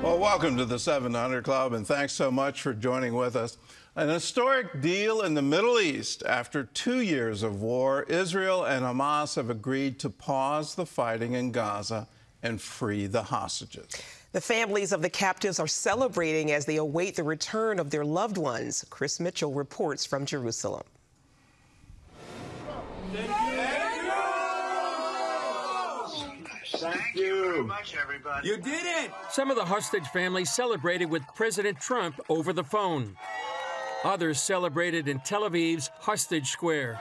Well, welcome to the 700 Club, and thanks so much for joining with us. An historic deal in the Middle East. After 2 years of war, Israel and Hamas have agreed to pause the fighting in Gaza and free the hostages. The families of the captives are celebrating as they await the return of their loved ones. Chris Mitchell reports from Jerusalem. Thank you very much, everybody. You did it! Some of the hostage families celebrated with President Trump over the phone. Others celebrated in Tel Aviv's Hostage Square.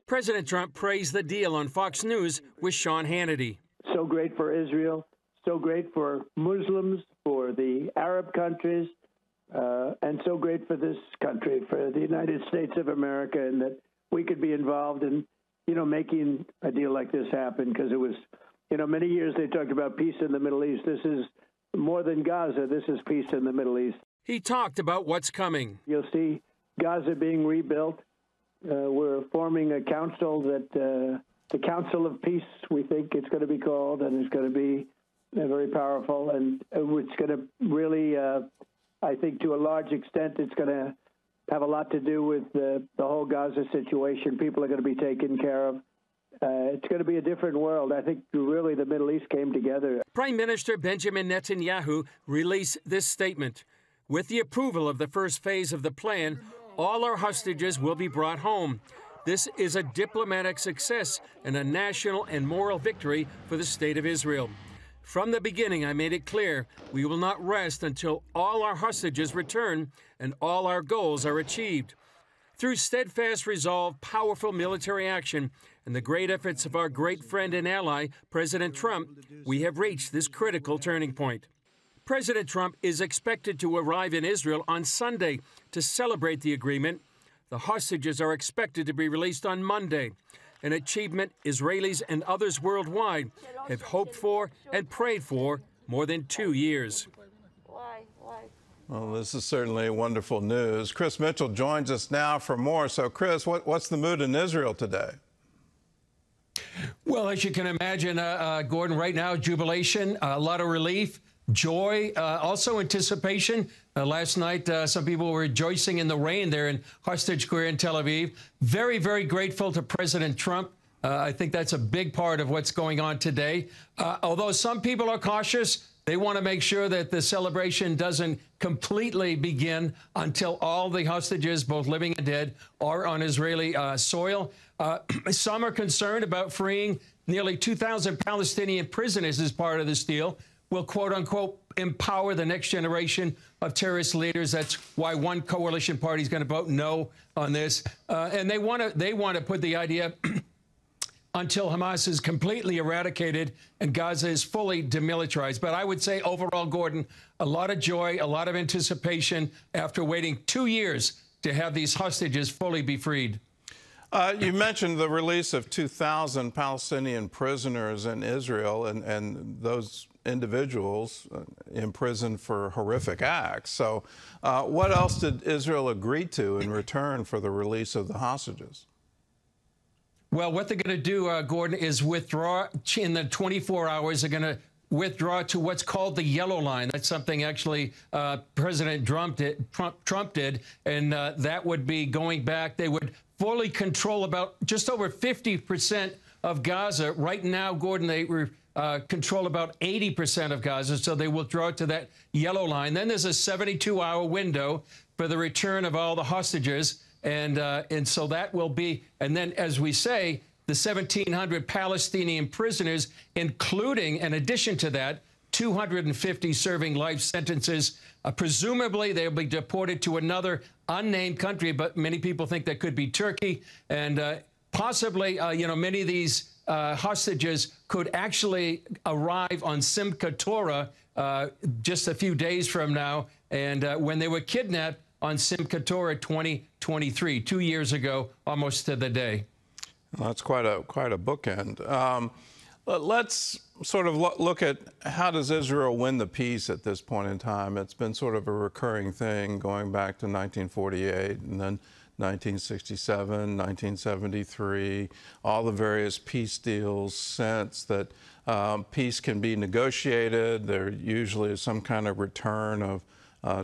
President Trump praised the deal on Fox News with Sean Hannity. So great for Israel, so great for Muslims, for the Arab countries, and so great for this country, for the United States of America, and that we could be involved in, making a deal like this happen, because it was, many years they talked about peace in the Middle East. This is more than Gaza. This is peace in the Middle East. He talked about what's coming. You'll see Gaza being rebuilt. We're forming a council that the Council of Peace, we think it's going to be called, and it's going to be very powerful. And it's going to really, I think to a large extent, it's going to have a lot to do with the whole Gaza situation. People are going to be taken care of. It's going to be a different world. I think really the Middle East came together. Prime Minister Benjamin Netanyahu released this statement. With the approval of the first phase of the plan, all our hostages will be brought home. This is a diplomatic success and a national and moral victory for the state of Israel. From the beginning, I made it clear we will not rest until all our hostages return and all our goals are achieved. Through steadfast resolve, powerful military action, and the great efforts of our great friend and ally, President Trump, we have reached this critical turning point. President Trump is expected to arrive in Israel on Sunday to celebrate the agreement. The hostages are expected to be released on Monday, an achievement Israelis and others worldwide have hoped for and prayed for more than 2 years. Well, this is certainly wonderful news. Chris Mitchell joins us now for more. So, Chris, what's the mood in Israel today? Well, as you can imagine, Gordon, right now, jubilation, a lot of relief, joy, also anticipation. Last night, some people were rejoicing in the rain there in Hostage Square in Tel Aviv. Very, very grateful to President Trump. I think that's a big part of what's going on today. Although some people are cautious, they want to make sure that the celebration doesn't completely begin until all the hostages, both living and dead, are on Israeli soil. Some are concerned about freeing nearly 2,000 Palestinian prisoners as part of this deal. Will, quote unquote, empower the next generation of terrorist leaders. That's why one coalition party is going to vote no on this. And they want to put the idea until Hamas is completely eradicated and Gaza is fully demilitarized. But I would say overall, Gordon, a lot of joy, a lot of anticipation after waiting 2 years to have these hostages fully be freed. You mentioned the release of 2,000 Palestinian prisoners in Israel and those individuals imprisoned for horrific acts. So what else did Israel agree to in return for the release of the hostages? Well, what they're going to do, Gordon, is withdraw in the 24 hours. They're going to withdraw to what's called the yellow line. That's something actually President Trump did, and that would be going back. They would fully control about just over 50% of Gaza. Right now, Gordon, they control about 80% of Gaza, so they withdraw to that yellow line. Then there's a 72-hour window for the return of all the hostages, and so that will be, and then, as we say, the 1,700 Palestinian prisoners, including, in addition to that, 250 serving life sentences. Presumably, they'll be deported to another unnamed country, but many people think that could be Turkey. And possibly, many of these hostages could actually arrive on Simchat Torah just a few days from now. And when they were kidnapped on Simchat Torah 2023, 2 years ago, almost to the day. Well, that's quite a bookend. Let's sort of look at how does Israel win the peace at this point in time. It's been sort of a recurring thing going back to 1948 and then 1967, 1973, all the various peace deals since that peace can be negotiated. There usually is some kind of return of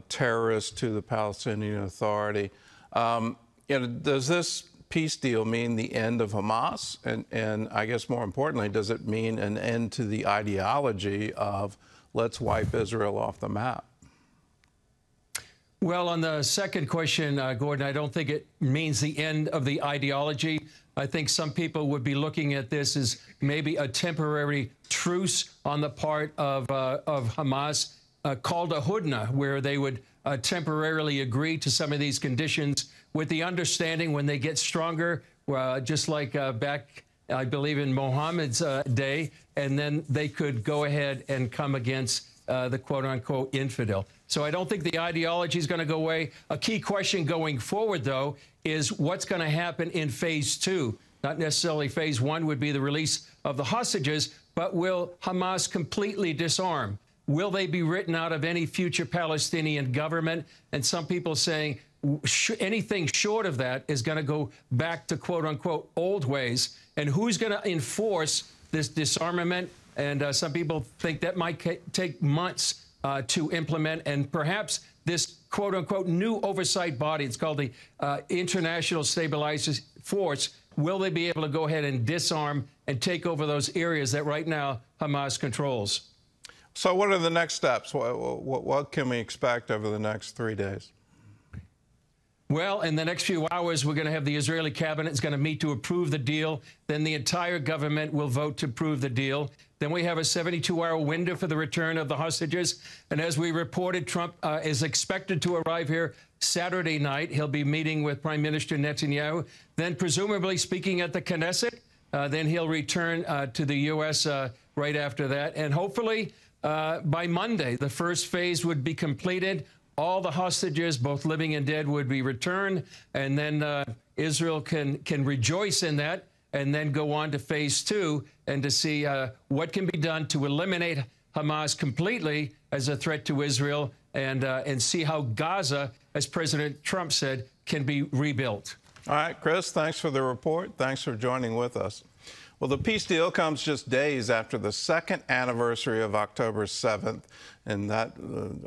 terrorists to the Palestinian Authority. Does this peace deal mean the end of Hamas? And I guess more importantly, does it mean an end to the ideology of let's wipe Israel off the map? Well, on the second question, Gordon, I don't think it means the end of the ideology. I think some people would be looking at this as maybe a temporary truce on the part of Hamas, called a hudna, where they would temporarily agree to some of these conditions with the understanding when they get stronger, just like back, I believe, in Mohammed's day, and then they could go ahead and come against the quote-unquote infidel. So I don't think the ideology is going to go away. A key question going forward, though, is what's going to happen in phase two. Not necessarily phase one would be the release of the hostages, but will Hamas completely disarm? Will they be written out of any future Palestinian government? And some people saying anything short of that is going to go back to quote-unquote old ways. And who's going to enforce this disarmament? And some people think that might take months to implement, and perhaps this quote-unquote new oversight body, it's called the International Stabilization Force, will they be able to go ahead and disarm and take over those areas that right now Hamas controls? So what are the next steps? What can we expect over the next 3 days? Well, in the next few hours, we're going to have the Israeli cabinet is going to meet to approve the deal. Then the entire government will vote to approve the deal. Then we have a 72-hour window for the return of the hostages. And as we reported, Trump is expected to arrive here Saturday night. He'll be meeting with Prime Minister Netanyahu. Then presumably speaking at the Knesset. Then he'll return to the U.S. Right after that. And hopefully by Monday, the first phase would be completed. All the hostages, both living and dead, would be returned. And then Israel can rejoice in that and then go on to phase two and to see what can be done to eliminate Hamas completely as a threat to Israel and see how Gaza, as President Trump said, can be rebuilt. All right, Chris, thanks for the report. Thanks for joining with us. Well, the peace deal comes just days after the second anniversary of October 7th, and that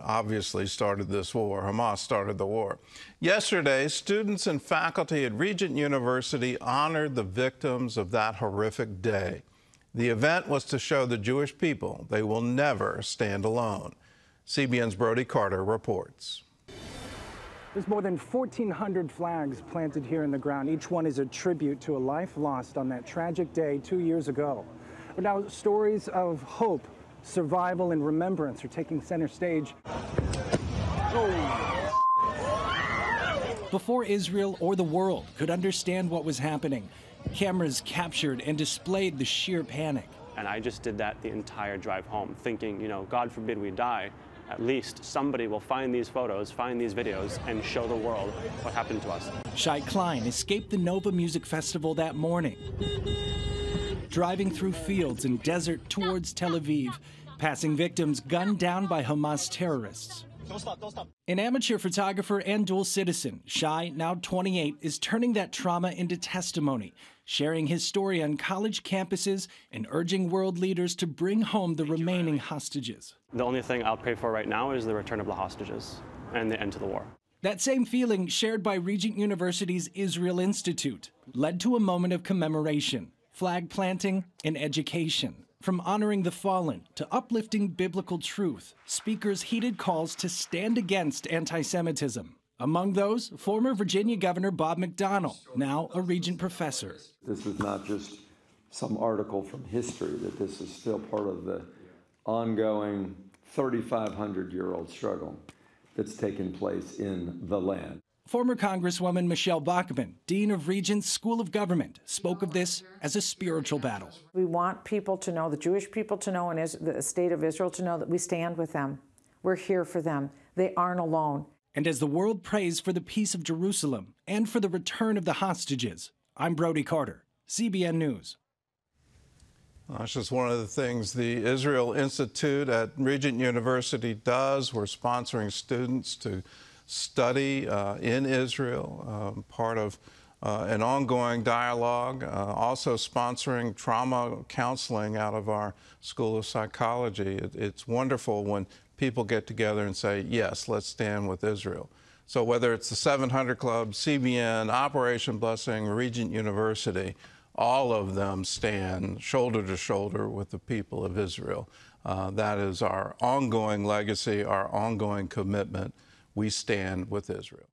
obviously started this war. Hamas started the war. Yesterday, students and faculty at Regent University honored the victims of that horrific day. The event was to show the Jewish people they will never stand alone. CBN's Brody Carter reports. There's more than 1,400 flags planted here in the ground. Each one is a tribute to a life lost on that tragic day 2 years ago. But now stories of hope, survival, and remembrance are taking center stage. Before Israel or the world could understand what was happening, cameras captured and displayed the sheer panic. And I just did that the entire drive home, thinking, you know, God forbid we die. At least somebody will find these photos, find these videos, and show the world what happened to us. Shai Klein escaped the Nova Music Festival that morning, driving through fields and desert towards Tel Aviv, passing victims gunned down by Hamas terrorists. Don't stop. An amateur photographer and dual citizen, Shai, now 28, is turning that trauma into testimony, sharing his story on college campuses and urging world leaders to bring home the remaining hostages. The only thing I'll pray for right now is the return of the hostages and the end to the war. That same feeling shared by Regent University's Israel Institute led to a moment of commemoration, flag planting, and education. From honoring the fallen to uplifting biblical truth, speakers heeded calls to stand against anti-Semitism. Among those, former Virginia Governor Bob McDonnell, now a Regent professor. This is not just some article from history, that this is still part of the ongoing 3,500-year-old struggle that's taken place in the land. Former Congresswoman Michelle Bachmann, Dean of Regents School of Government, spoke of this as a spiritual battle. We want people to know, the Jewish people to know, and the state of Israel to know that we stand with them. We're here for them. They aren't alone. And as the world prays for the peace of Jerusalem and for the return of the hostages, I'm Brody Carter, CBN News. That's just one of the things the Israel Institute at Regent University does. We're sponsoring students to study in Israel, part of an ongoing dialogue, also sponsoring trauma counseling out of our School of Psychology. It's wonderful when people get together and say, yes, let's stand with Israel. So whether it's the 700 Club, CBN, Operation Blessing, Regent University, all of them stand shoulder to shoulder with the people of Israel. That is our ongoing legacy, our ongoing commitment. We stand with Israel.